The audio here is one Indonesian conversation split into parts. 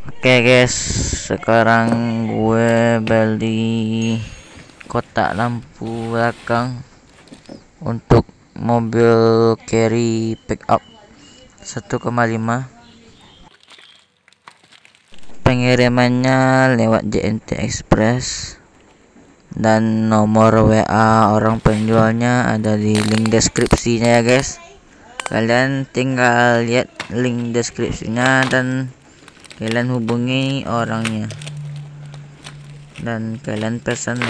Oke guys, sekarang gue beli kotak lampu belakang untuk mobil carry pickup 1,5. Pengirimannya lewat JNT Express dan nomor WA orang penjualnya ada di link deskripsinya ya guys. Kalian tinggal lihat link deskripsinya dan kalian hubungi orangnya dan kalian pesan.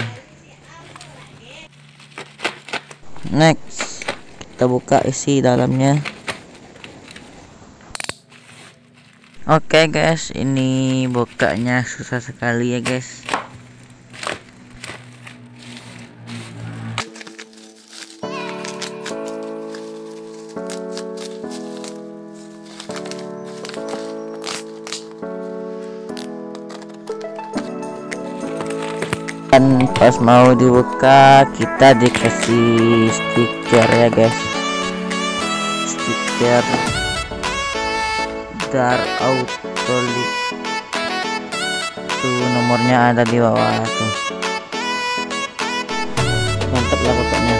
Next, kita buka isi dalamnya. Oke guys, ini bukanya susah sekali ya guys. Dan pas mau dibuka kita dikasih stiker ya guys, stiker dar autolik tuh, nomornya ada di bawah tuh, mantap lah pokoknya.